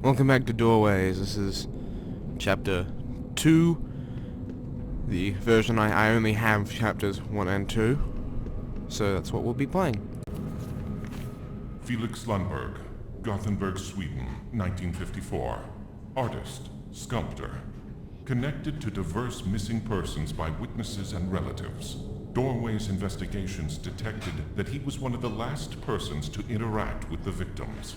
Welcome back to Doorways. This is chapter 2. The version I only have chapters 1 and 2. So that's what we'll be playing. Felix Lundberg, Gothenburg, Sweden, 1954. Artist, sculptor. Connected to diverse missing persons by witnesses and relatives. Doorway's investigations detected that he was one of the last persons to interact with the victims.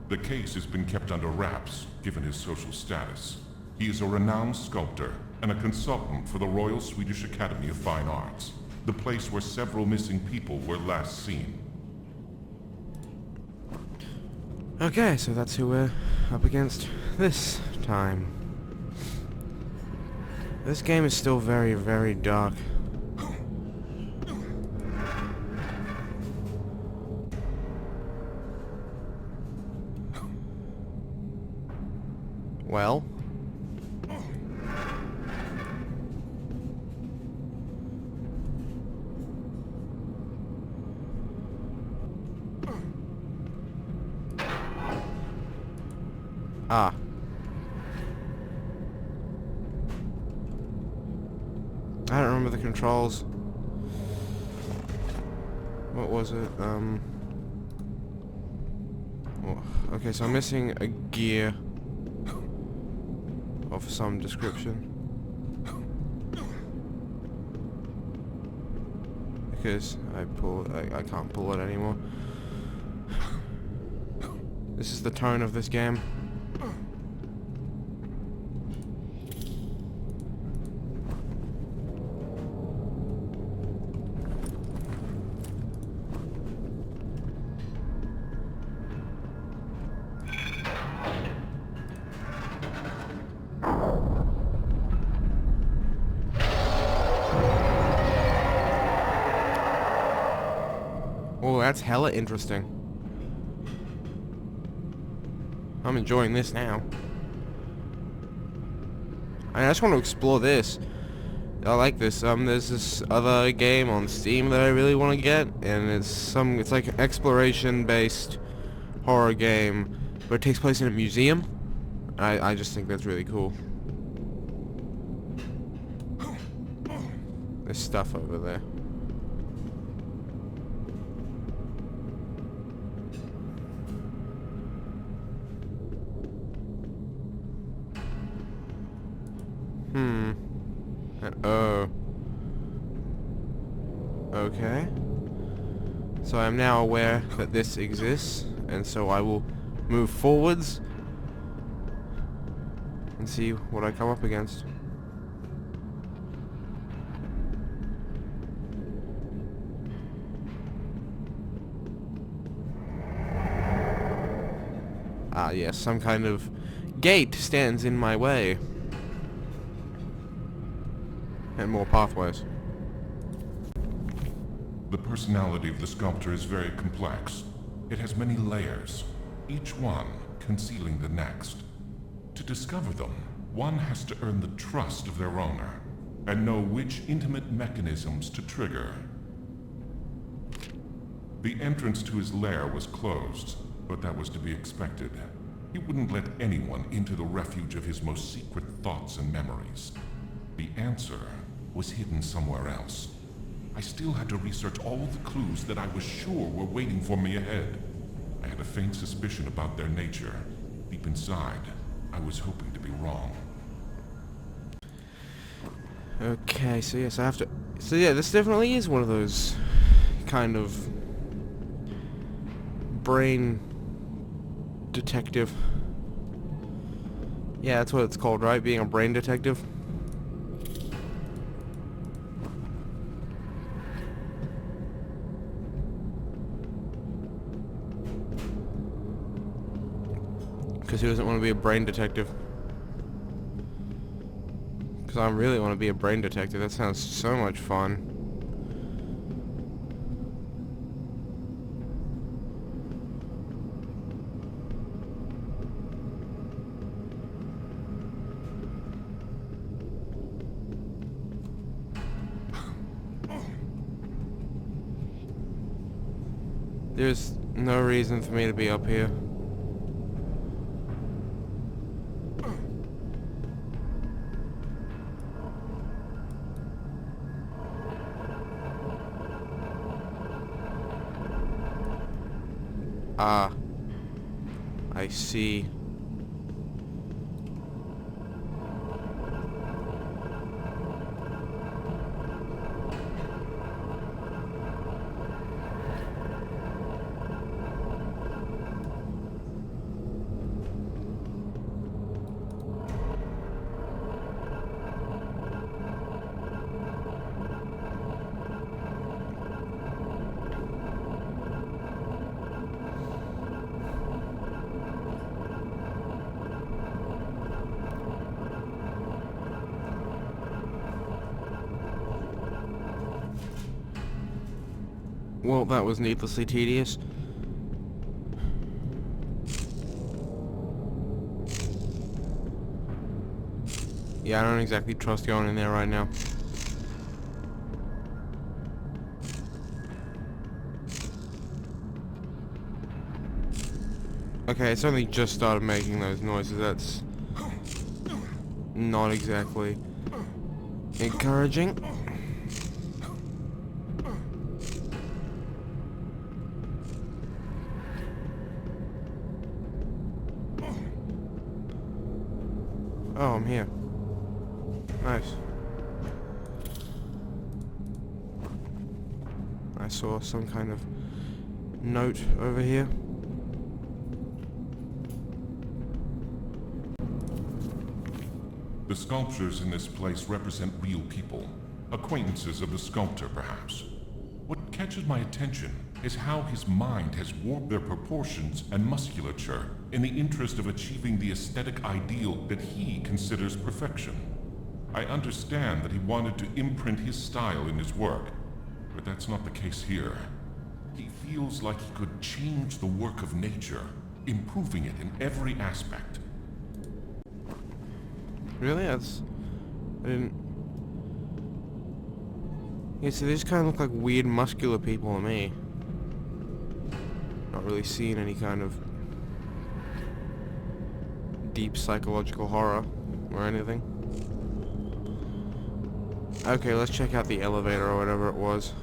The case has been kept under wraps, given his social status. He is a renowned sculptor and a consultant for the Royal Swedish Academy of Fine Arts, the place where several missing people were last seen. Okay, so that's who we're up against this time. This game is still very, very dark. Well. Ah. I don't remember the controls. What was it? Okay, so I'm missing a gear of some description. Because I can't pull it anymore. This is the tone of this game. Oh, that's hella interesting. I'm enjoying this now. I just want to explore this. I like this. There's this other game on Steam that I really want to get, and it's like an exploration-based horror game, but it takes place in a museum. I just think that's really cool. There's stuff over there. Oh. Okay. So I'm now aware that this exists, and so I will move forwards and see what I come up against. Ah, yes, some kind of gate stands in my way. And more pathways. The personality of the sculptor is very complex. It has many layers, each one concealing the next. To discover them, one has to earn the trust of their owner, and know which intimate mechanisms to trigger. The entrance to his lair was closed, but that was to be expected. He wouldn't let anyone into the refuge of his most secret thoughts and memories. The answer was hidden somewhere else. I still had to research all the clues that I was sure were waiting for me ahead. I had a faint suspicion about their nature. Deep inside, I was hoping to be wrong. Okay, so yes, I have to... So yeah, this definitely is one of those kind of brain detective. Yeah, that's what it's called, right? Being a brain detective. Because who doesn't want to be a brain detective? Because I really want to be a brain detective. That sounds so much fun. There's No reason for me to be up here. Ah, I see. Well, that was needlessly tedious. Yeah, I don't exactly trust going in there right now. Okay, it's only just started making those noises. That's not exactly encouraging. Oh, I'm here. Nice. I saw some kind of note over here. The sculptures in this place represent real people, acquaintances of the sculptor, perhaps. What catches my attention is how his mind has warped their proportions and musculature in the interest of achieving the aesthetic ideal that he considers perfection. I understand that he wanted to imprint his style in his work, but that's not the case here. He feels like he could change the work of nature, improving it in every aspect. Really? I didn't... Yeah, so they just kind of look like weird muscular people to me. Not really seeing any kind of deep psychological horror or anything. Okay, let's check out the elevator or whatever it was.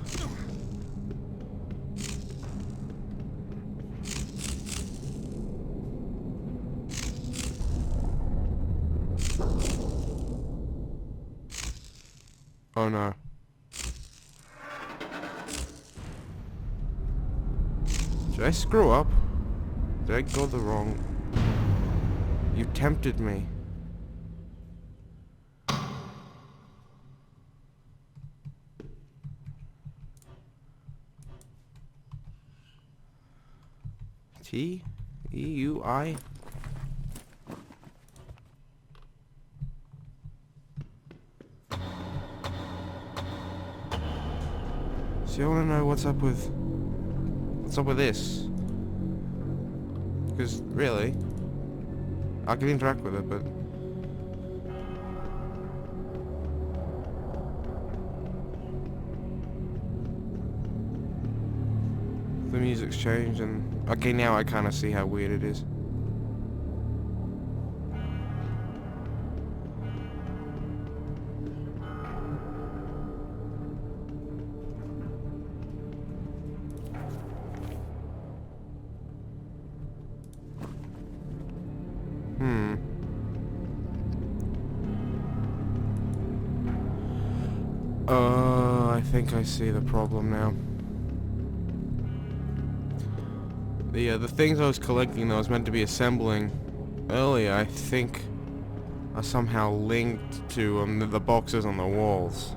Oh no. Did I screw up? Did I go the wrong... You tempted me. T-E-U-I? See, I want to know what's up with this. Because, really, I can interact with it, but... The music's changed and... Okay, now I kind of see how weird it is. I think I see the problem now. The things I was collecting that I was meant to be assembling earlier, I think, are somehow linked to the boxes on the walls.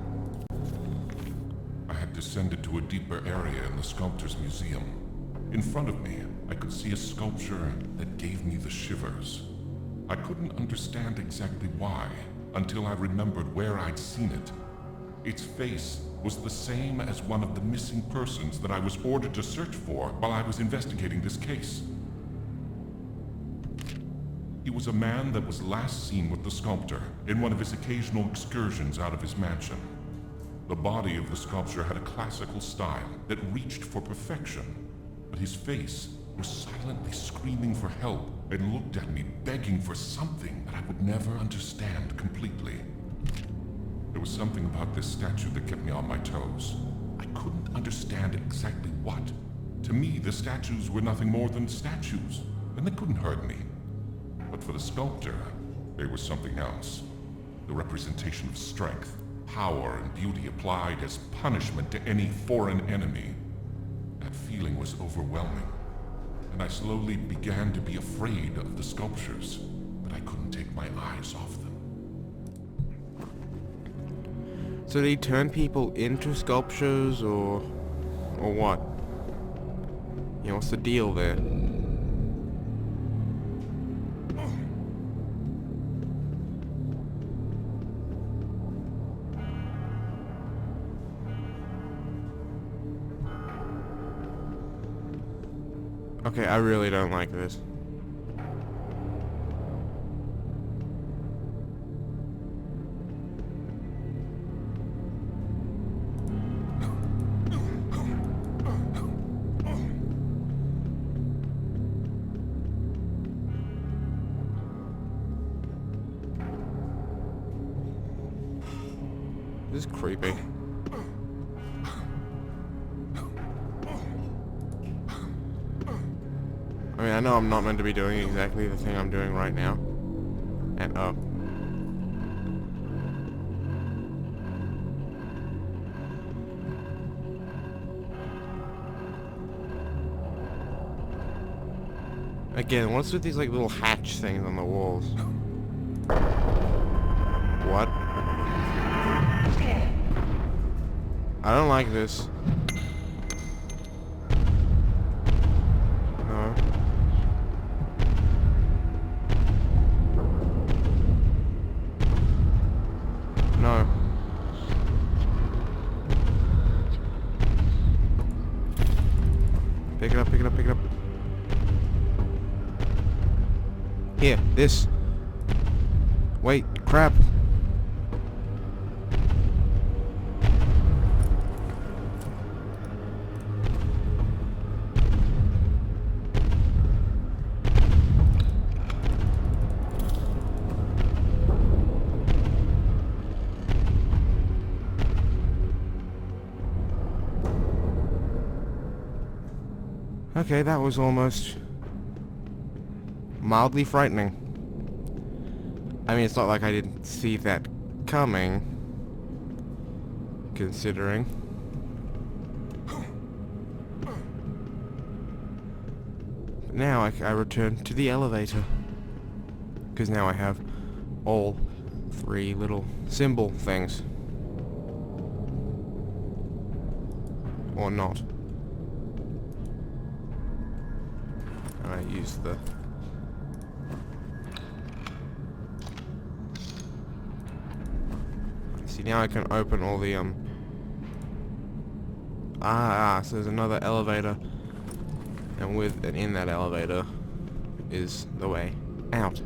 I had descended to a deeper area in the sculptor's museum. In front of me, I could see a sculpture that gave me the shivers. I couldn't understand exactly why, until I remembered where I'd seen it. Its face was the same as one of the missing persons that I was ordered to search for while I was investigating this case. He was a man that was last seen with the sculptor in one of his occasional excursions out of his mansion. The body of the sculpture had a classical style that reached for perfection. but his face was silently screaming for help and looked at me begging for something that I would never understand completely. There was something about this statue that kept me on my toes. I couldn't understand exactly what. To me, the statues were nothing more than statues, and they couldn't hurt me. But for the sculptor, they were something else. The representation of strength, power, and beauty applied as punishment to any foreign enemy. That feeling was overwhelming, and I slowly began to be afraid of the sculptures, but I couldn't take my eyes off them. So did he turn people into sculptures, or what? You know, what's the deal there? Okay, I really don't like this. This is creepy. I mean, I know I'm not meant to be doing exactly the thing I'm doing right now. And, again, what's with these, like, little hatch things on the walls? What? I don't like this. No. No. Pick it up, pick it up, pick it up. Here, this. Wait, crap. Okay, that was almost mildly frightening. I mean, it's not like I didn't see that coming, considering. But now I return to the elevator, because now I have all three little symbol things. Or not. And I use the... See, now I can open all the, so there's another elevator, and with and in that elevator is the way out.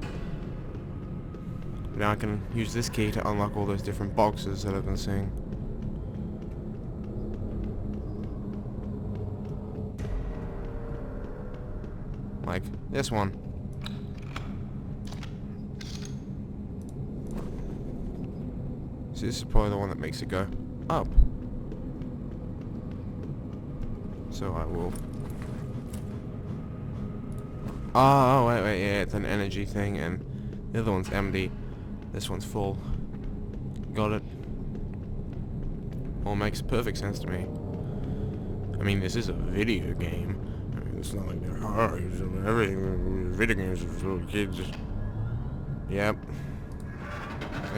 Now I can use this key to unlock all those different boxes that I've been seeing. Like this one. So this is probably the one that makes it go up. So I will... Oh, wait, yeah, it's an energy thing, and the other one's empty. This one's full. Got it. All makes perfect sense to me. I mean, this is a video game. I mean, it's not like they're hard. Everything, video games are for kids. Yep.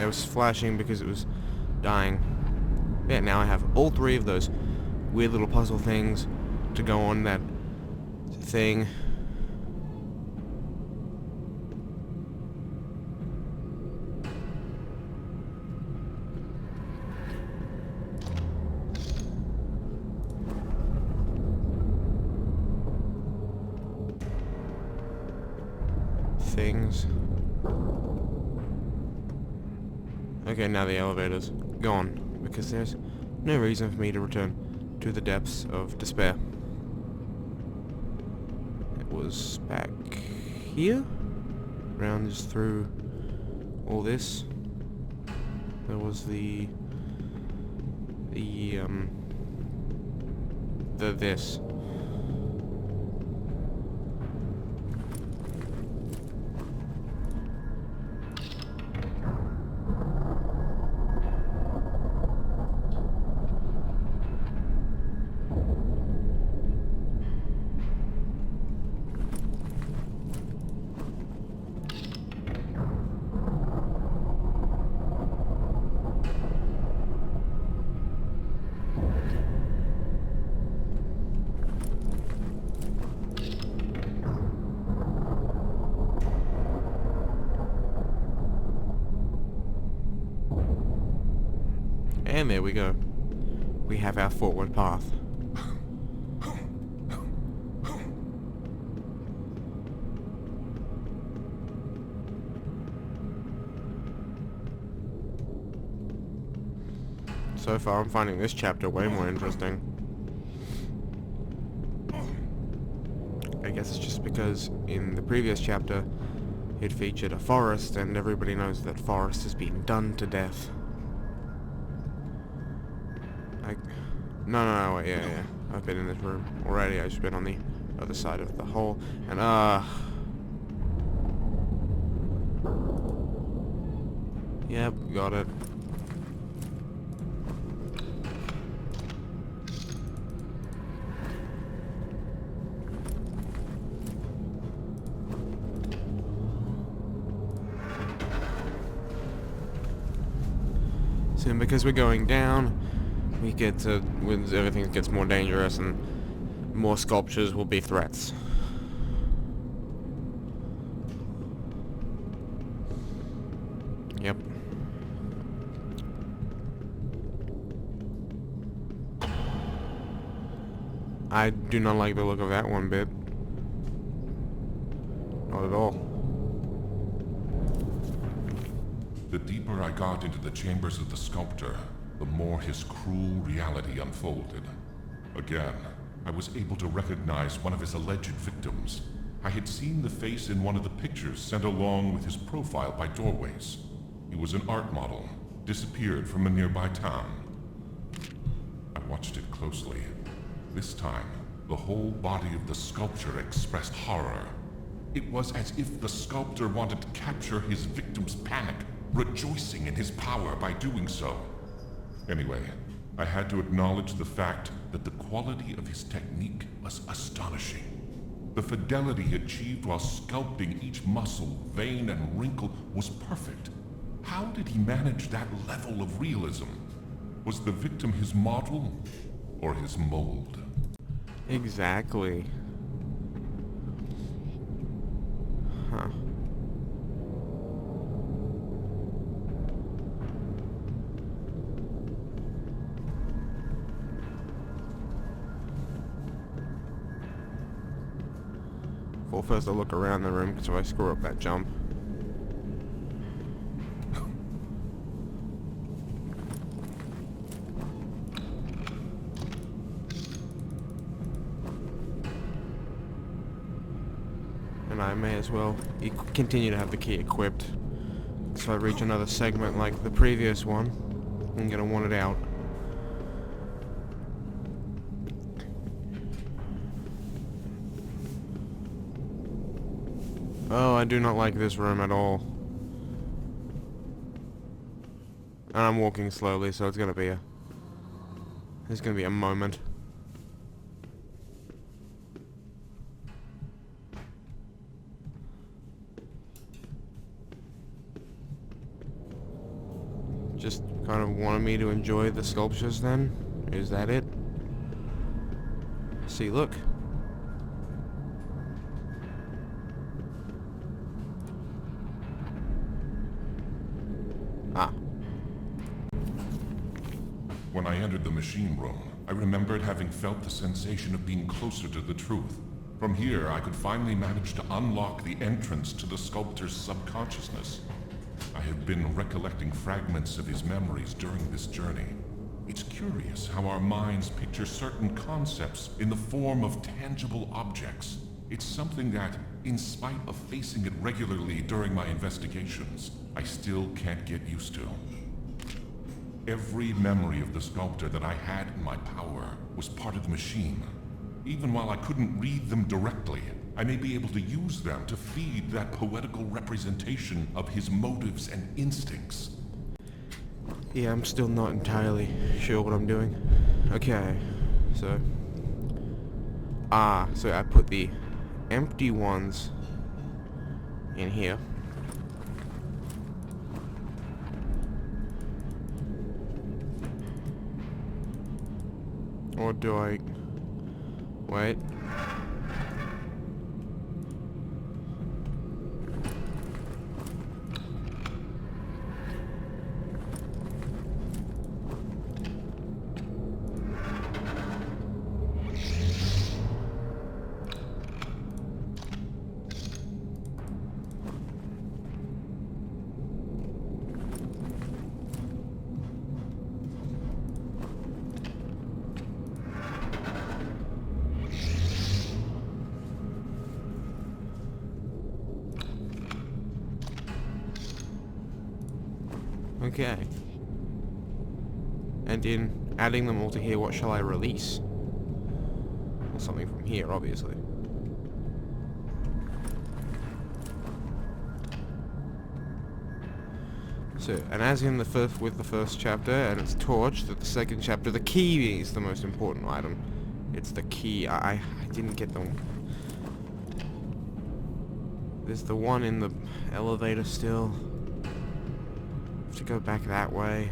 It was flashing because it was dying. Yeah, now I have all three of those weird little puzzle things to go on that thing. Things. Okay, now the elevator's gone, because there's no reason for me to return to the depths of despair. was back here. Round just through all this. There was this. And there we go. We have our forward path. So far, I'm finding this chapter way more interesting. I guess it's just because in the previous chapter, it featured a forest, and everybody knows that forest has been done to death. No, wait, yeah. I've been in this room already. I've just been on the other side of the hole, and yep, got it. Soon, because we're going down, we get to, when everything gets more dangerous and more sculptures will be threats. Yep. I do not like the look of that one bit. Not at all. The deeper I got into the chambers of the sculptor, the more his cruel reality unfolded. Again, I was able to recognize one of his alleged victims. I had seen the face in one of the pictures sent along with his profile by Doorways. He was an art model, disappeared from a nearby town. I watched it closely. This time, the whole body of the sculpture expressed horror. It was as if the sculptor wanted to capture his victim's panic, rejoicing in his power by doing so. Anyway, I had to acknowledge the fact that the quality of his technique was astonishing. The fidelity achieved while sculpting each muscle, vein, and wrinkle was perfect. How did he manage that level of realism? Was the victim his model or his mold? Exactly. Huh. Well, first I'll look around the room, so I screw up that jump. And I may as well continue to have the key equipped, so I reach another segment like the previous one. I'm gonna want it out. Oh, I do not like this room at all. And I'm walking slowly, so there's gonna be a moment. Just kind of wanted me to enjoy the sculptures then? Is that it? See, look. Ah. When I entered the machine room, I remembered having felt the sensation of being closer to the truth. From here, I could finally manage to unlock the entrance to the sculptor's subconsciousness. I have been recollecting fragments of his memories during this journey. It's curious how our minds picture certain concepts in the form of tangible objects. It's something that, in spite of facing it regularly during my investigations, I still can't get used to. Every memory of the sculptor that I had in my power was part of the machine. Even while I couldn't read them directly, I may be able to use them to feed that poetical representation of his motives and instincts. Yeah, I'm still not entirely sure what I'm doing. Okay, so... so I put the empty ones in here. Or do I... Wait. Okay. And in adding them all to here, what shall I release? Well, something from here, obviously. So, and as in the first chapter, and it's torched, that the second chapter, the key is the most important item. It's the key. I didn't get them. There's the one in the elevator still. Have to go back that way.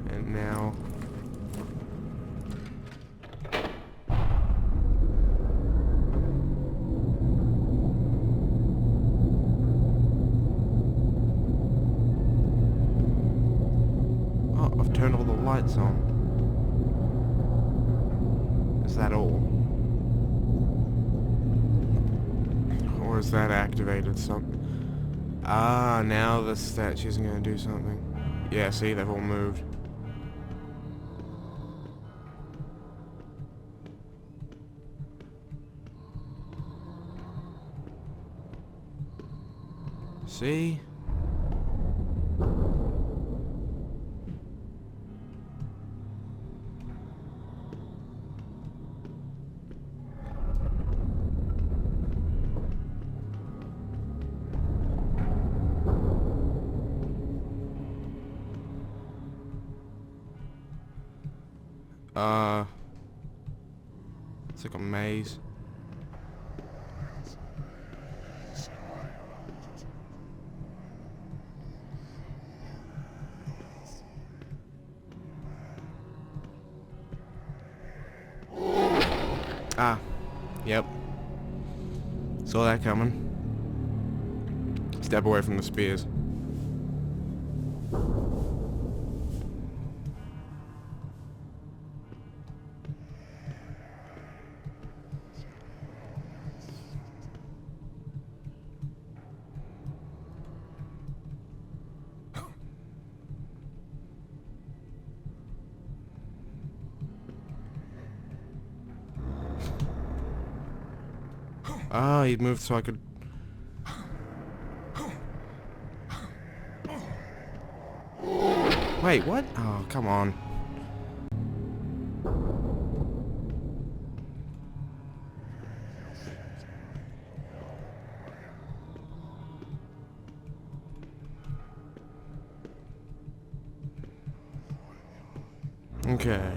And now... I've turned all the lights on. Is that all? Or is that activated something? Ah, now the statue's gonna do something. Yeah, see, they've all moved. See? It's like a maze. Ah, yep. Saw that coming. Step away from the spears. Ah, he moved so I could... Wait, what? Oh, come on. Okay.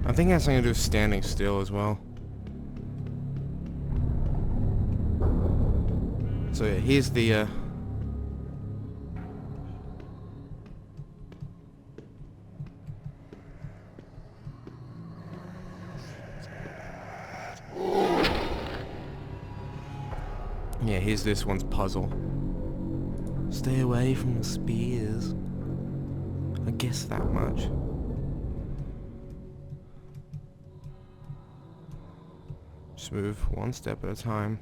I think it has something to do with standing still as well. So yeah, here's the yeah, here's this one's puzzle. Stay away from the spears. I guess that much. Just move one step at a time.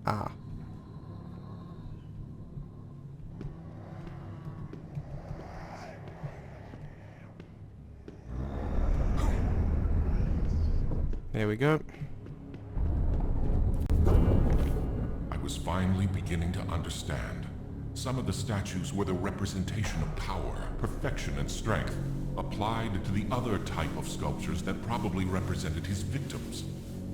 Ah. There we go. I was finally beginning to understand. Some of the statues were the representation of power, perfection, and strength, applied to the other type of sculptures that probably represented his victims.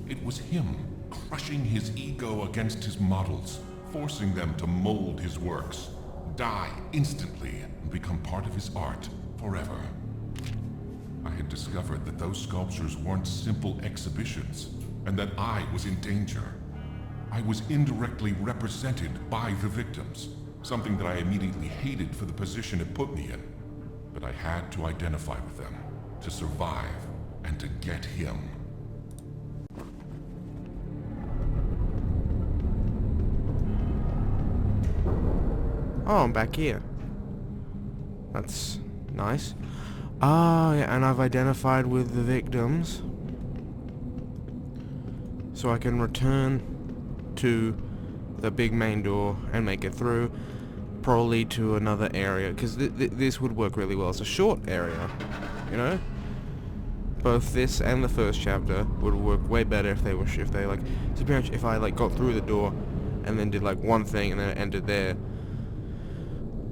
It was him, crushing his ego against his models, forcing them to mold his works, die instantly, and become part of his art forever. I had discovered that those sculptures weren't simple exhibitions, and that I was in danger. I was indirectly represented by the victims, something that I immediately hated for the position it put me in. But I had to identify with them, to survive, and to get him. Oh, I'm back here. That's nice. Ah, yeah, and I've identified with the victims. So I can return to the big main door and make it through. Probably to another area, because this would work really well. It's a short area, you know? Both this and the first chapter would work way better if they like, so pretty much if I like got through the door and then did like one thing and then it ended there.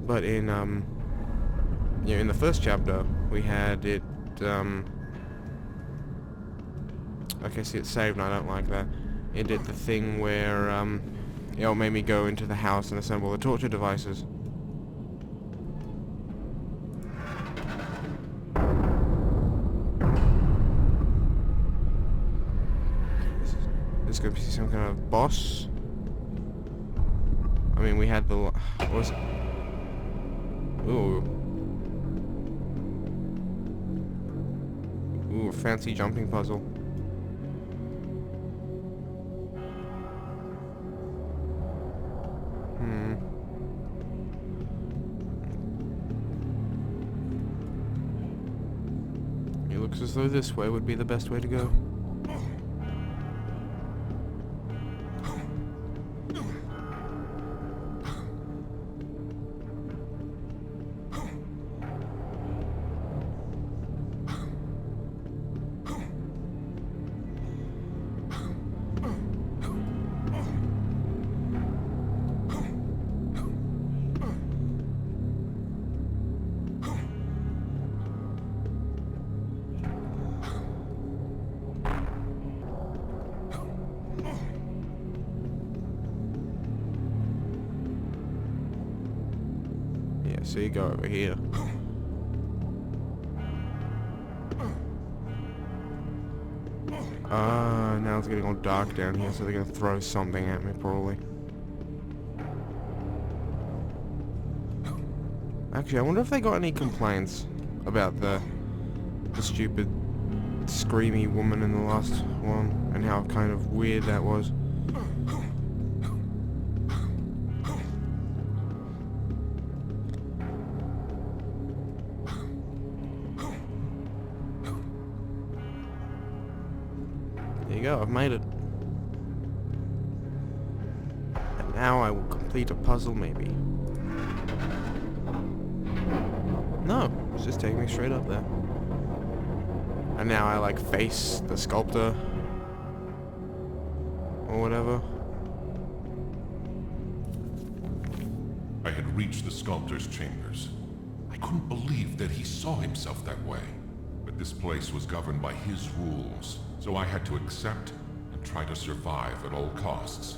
But in you know, in the first chapter we had it okay, see, it's saved and I don't like that. It did the thing where it made me go into the house and assemble the torture devices. This is gonna be some kind of boss. I mean, we had the what was it? Ooh, a fancy jumping puzzle. It looks as though this way would be the best way to go. So you go over here. Now it's getting all dark down here, so they're gonna throw something at me, probably. Actually, I wonder if they got any complaints about the stupid screamy woman in the last one, and how kind of weird that was. There you go, I've made it. And now I will complete a puzzle, maybe. No, it's just taking me straight up there. And now I like face the sculptor. Or whatever. I had reached the sculptor's chambers. I couldn't believe that he saw himself that way. But this place was governed by his rules, so I had to accept and try to survive at all costs.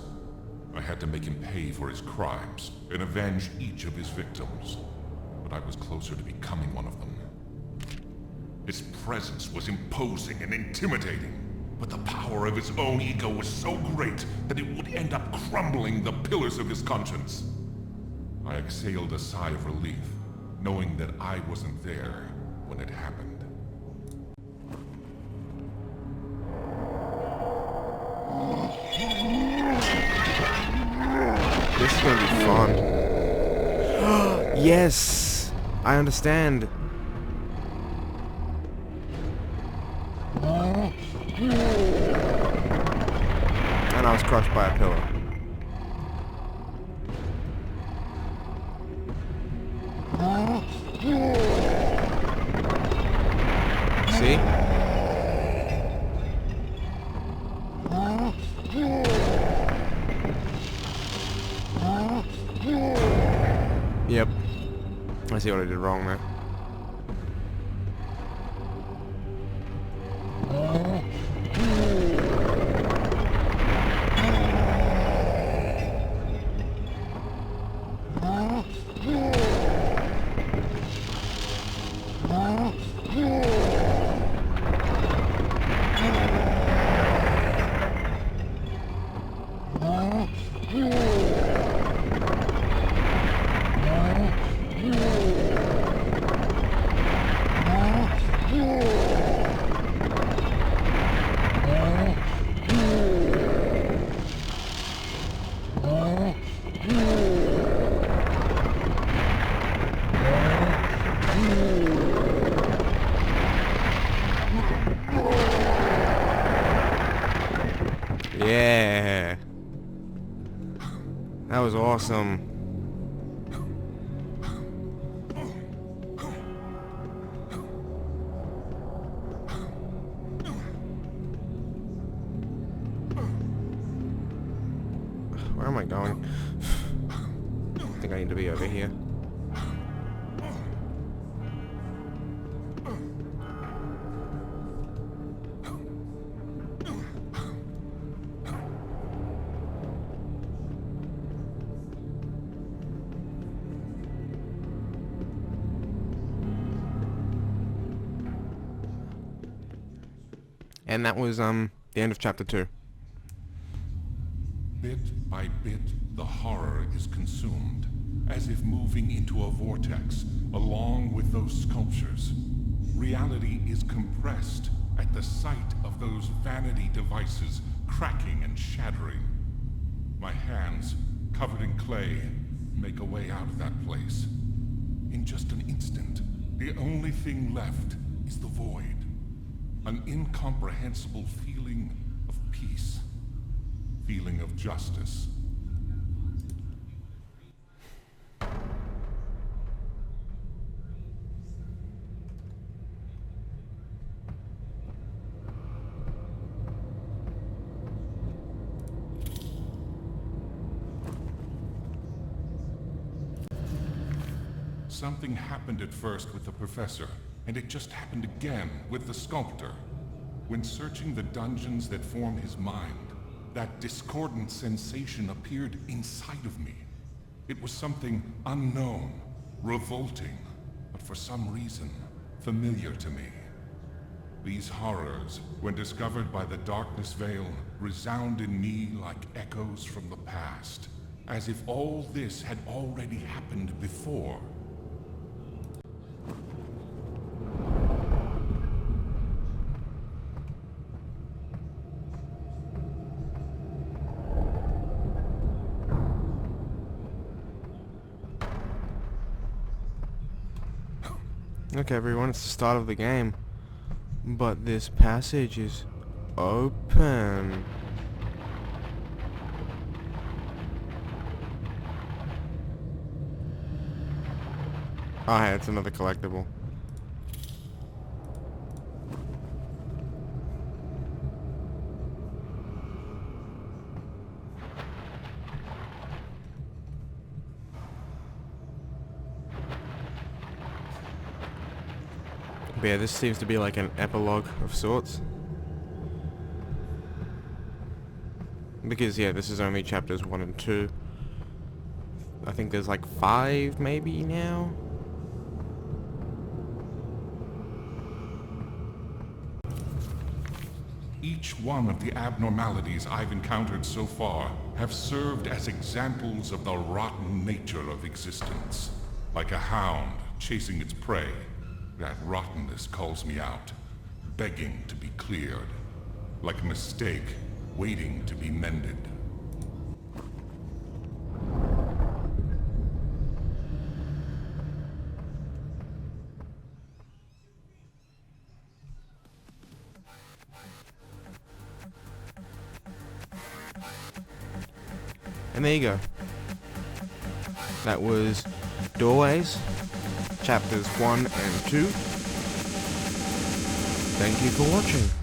I had to make him pay for his crimes and avenge each of his victims. But I was closer to becoming one of them. His presence was imposing and intimidating, but the power of his own ego was so great that it would end up crumbling the pillars of his conscience. I exhaled a sigh of relief, knowing that I wasn't there when it happened. This is gonna be fun. Yes! I understand. And I was crushed by a pillar. See? Yep. I see what I did wrong there. Yeah. That was awesome. Where am I going? I think I need to be over here. And that was the end of chapter 2. Bit by bit, the horror is consumed, as if moving into a vortex, along with those sculptures. Reality is compressed at the sight of those vanity devices cracking and shattering. My hands, covered in clay, make a way out of that place. In just an instant, the only thing left is the void. An incomprehensible feeling of peace. Feeling of justice. Something happened at first with the professor, and it just happened again with the sculptor. When searching the dungeons that form his mind, that discordant sensation appeared inside of me. It was something unknown, revolting, but for some reason, familiar to me. These horrors, when discovered by the Darkness Veil, resound in me like echoes from the past, as if all this had already happened before. Okay, everyone, it's the start of the game. But this passage is open. Oh, hey, it's another collectible. But yeah, this seems to be like an epilogue of sorts. Because, yeah, this is only chapters 1 and 2. I think there's like 5 maybe now. Each one of the abnormalities I've encountered so far have served as examples of the rotten nature of existence. Like a hound chasing its prey, that rottenness calls me out, begging to be cleared. Like a mistake, waiting to be mended. And there you go. That was Doorways, chapters 1 and 2. Thank you for watching.